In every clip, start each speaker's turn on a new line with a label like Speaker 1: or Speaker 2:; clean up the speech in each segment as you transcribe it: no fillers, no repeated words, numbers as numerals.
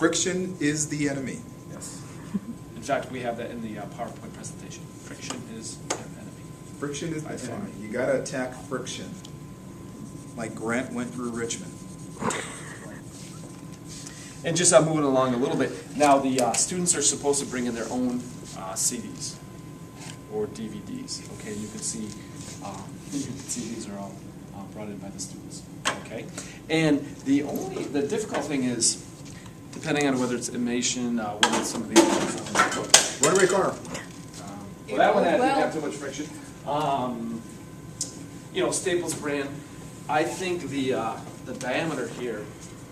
Speaker 1: Friction is the enemy.
Speaker 2: Yes. In fact, we have that in the PowerPoint presentation. Friction is the enemy.
Speaker 1: Friction is
Speaker 2: By
Speaker 1: the
Speaker 2: far.
Speaker 1: enemy. You gotta attack friction. Like Grant went through Richmond.
Speaker 2: And just moving along a little bit, now the students are supposed to bring in their own CDs or DVDs. Okay, you can see these are all brought in by the students. Okay, and the difficult thing is, depending on whether it's animation, whether it's some of these.
Speaker 1: Runaway car.
Speaker 2: Well, that one didn't have too much friction. You know, Staples brand. I think the diameter here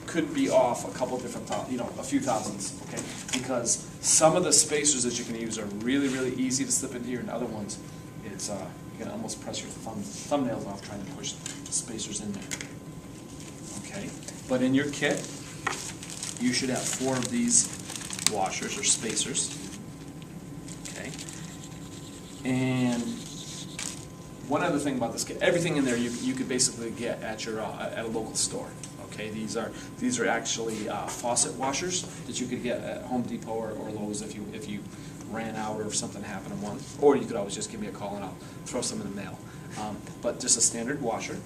Speaker 2: could be off a couple different, a few thousandths, okay? Because some of the spacers that you can use are really, really easy to slip into here, and other ones, it's you can almost press your thumbnails off trying to push the spacers in there. Okay, but in your kit, you should have 4 of these washers or spacers. Okay, and one other thing about this kit, everything in there you could basically get at your at a local store. Okay, these are actually faucet washers that you could get at Home Depot or Lowe's if you ran out or if something happened in one. Or you could always just give me a call and I'll throw some in the mail. But just a standard washer.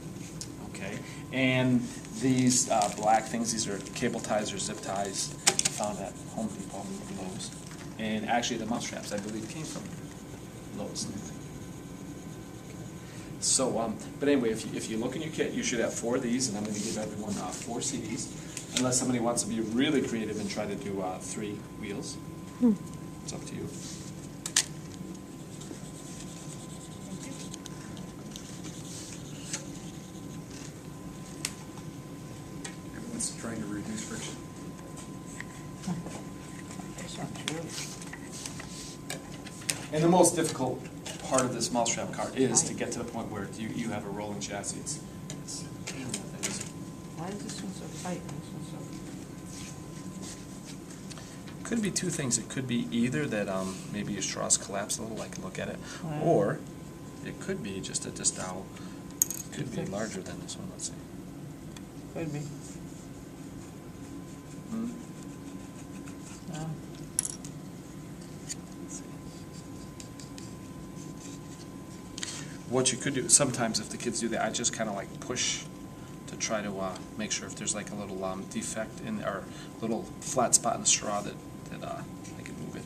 Speaker 2: Okay, and these black things, these are cable ties or zip ties found at Home Depot and Lowe's. And actually the mousetraps, I believe, came from Lowe's. So, but anyway, if you look in your kit, you should have 4 of these, and I'm going to give everyone 4 CDs, unless somebody wants to be really creative and try to do 3 wheels. It's up to you.
Speaker 1: Everyone's trying to reduce friction.
Speaker 2: And the most difficult part of this Mousetrap car is to get to the point where you have a rolling chassis. It's
Speaker 3: Why is this one so tight?
Speaker 2: could be 2 things. It could be either that maybe your straws collapse a little, I can look at it,
Speaker 3: Wow.
Speaker 2: or it could be just that this dowel could be larger than this one. Let's see.
Speaker 3: Could be. No.
Speaker 2: What you could do, sometimes if the kids do that, I just kind of like push to try to make sure if there's like a little defect in, or little flat spot in the straw that I can move it.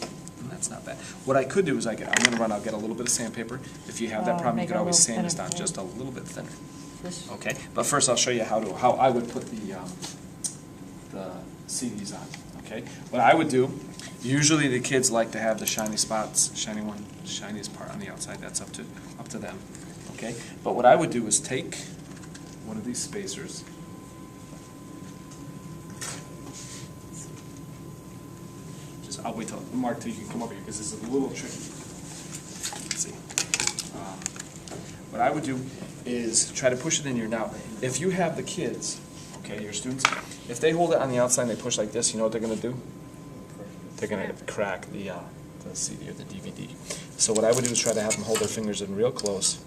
Speaker 2: Yeah. And that's not bad. What I could do is I'm going to run, I'll get a little bit of sandpaper. If you have that problem, you
Speaker 3: make
Speaker 2: could
Speaker 3: it a
Speaker 2: always
Speaker 3: little
Speaker 2: sand this
Speaker 3: thinner,
Speaker 2: down
Speaker 3: yeah.
Speaker 2: just a little bit thinner.
Speaker 3: This,
Speaker 2: Okay, but first I'll show you how I would put the CDs on. Okay, what I would do, usually the kids like to have the shiny spots, shiniest part on the outside. That's up to them. Okay, but what I would do is take one of these spacers. I'll wait till Mark till you can come over here because this is a little tricky. Let's see. What I would do is try to push it in here. Now, if you have the kids, okay, your students, if they hold it on the outside and they push like this, you know what they're going to do? They're going to crack the CD or the DVD. So what I would do is try to have them hold their fingers in real close,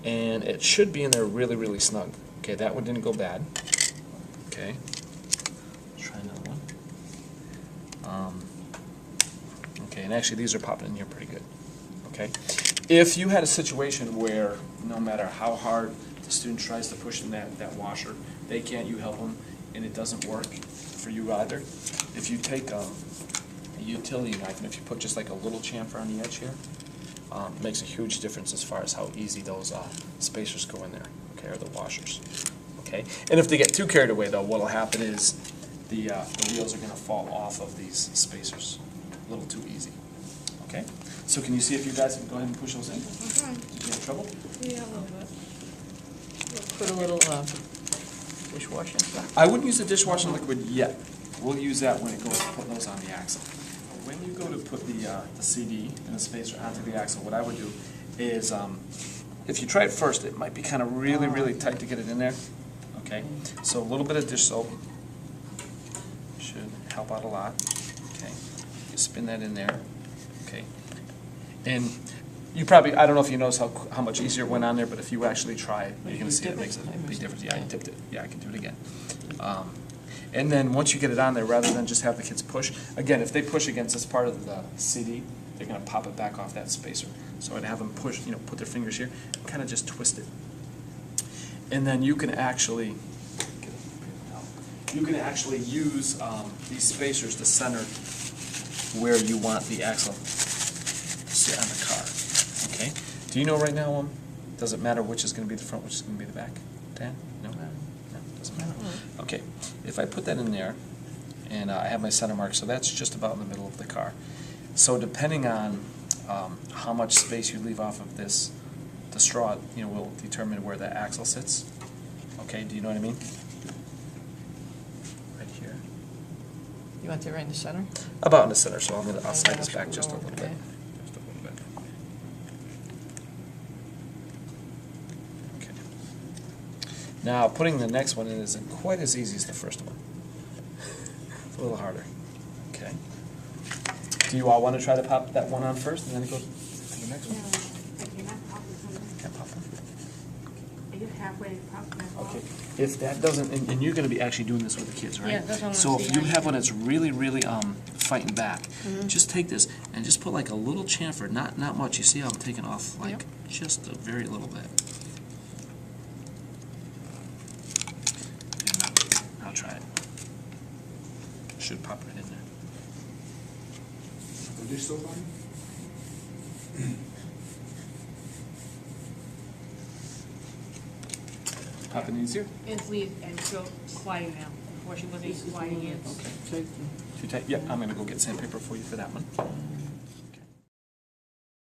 Speaker 2: and it should be in there really, really snug. Okay, that one didn't go bad. Okay, let's try another one. Okay, and actually these are popping in here pretty good. Okay, if you had a situation where no matter how hard the student tries to push in that washer, they can't, you help them, and it doesn't work for you either. If you take a utility knife and if you put just like a little chamfer on the edge here, it makes a huge difference as far as how easy those spacers go in there, okay, or the washers. Okay, and if they get too carried away though, what'll happen is the wheels are going to fall off of these spacers a little too easy. Okay, so can you see if you guys can go ahead and push those in?
Speaker 3: Okay.
Speaker 2: Did you have trouble?
Speaker 3: Yeah, a little bit. Put a little dishwashing stuff.
Speaker 2: I wouldn't use the dishwashing liquid yet. We'll use that when it goes to put those on the axle. When you go to put the CD and the spacer onto the axle, what I would do is, if you try it first, it might be kind of really, really tight to get it in there. Okay, so a little bit of dish soap should help out a lot. Okay, you spin that in there. Okay, and you probably, I don't know if you notice how much easier it went on there, but if you actually try it, you're going to see it makes a big difference. Yeah, I dipped it. Yeah, I can do it again. And then once you get it on there, rather than just have the kids push, again, if they push against this part of the CD, they're gonna pop it back off that spacer. So I'd have them push, put their fingers here, kind of just twist it. And then you can actually use these spacers to center where you want the axle to sit on the car. Okay? Do you know right now, does it matter which is going to be the front, which is going to be the back? Dan? No? No, doesn't matter. Okay. If I put that in there, and I have my center mark, so that's just about in the middle of the car. So depending on how much space you leave off of this, the straw, will determine where the axle sits. Okay, do you know what I mean? Right here.
Speaker 3: You want it right in the center?
Speaker 2: About in the center, so I'll slide this back just a little bit.
Speaker 3: Okay.
Speaker 2: Just a little bit. Okay. Now, putting the next one in isn't quite as easy as the first one. It's a little harder. Okay. Do you all want to try to pop that one on first, and then go to the next one? Can't pop them?
Speaker 4: Are you halfway popping it off?
Speaker 2: Okay. If that doesn't, and you're going to be actually doing this with the kids, right?
Speaker 4: Yeah, that's what I wanna
Speaker 2: So
Speaker 4: see
Speaker 2: if
Speaker 4: how
Speaker 2: you
Speaker 4: you
Speaker 2: have
Speaker 4: do
Speaker 2: one
Speaker 4: it.
Speaker 2: that's really, really fighting back, just take this and just put like a little chamfer, not much. You see how I'm taking off like
Speaker 3: Yep.
Speaker 2: just a very little bit. And I'll try it. Should pop right in there.
Speaker 1: Are they still on?
Speaker 2: Pop it easier.
Speaker 4: If we, and so quiet now, before she wasn't quiet yet.
Speaker 2: Okay. Too tight? Yep, I'm going to go get sandpaper for you for that one.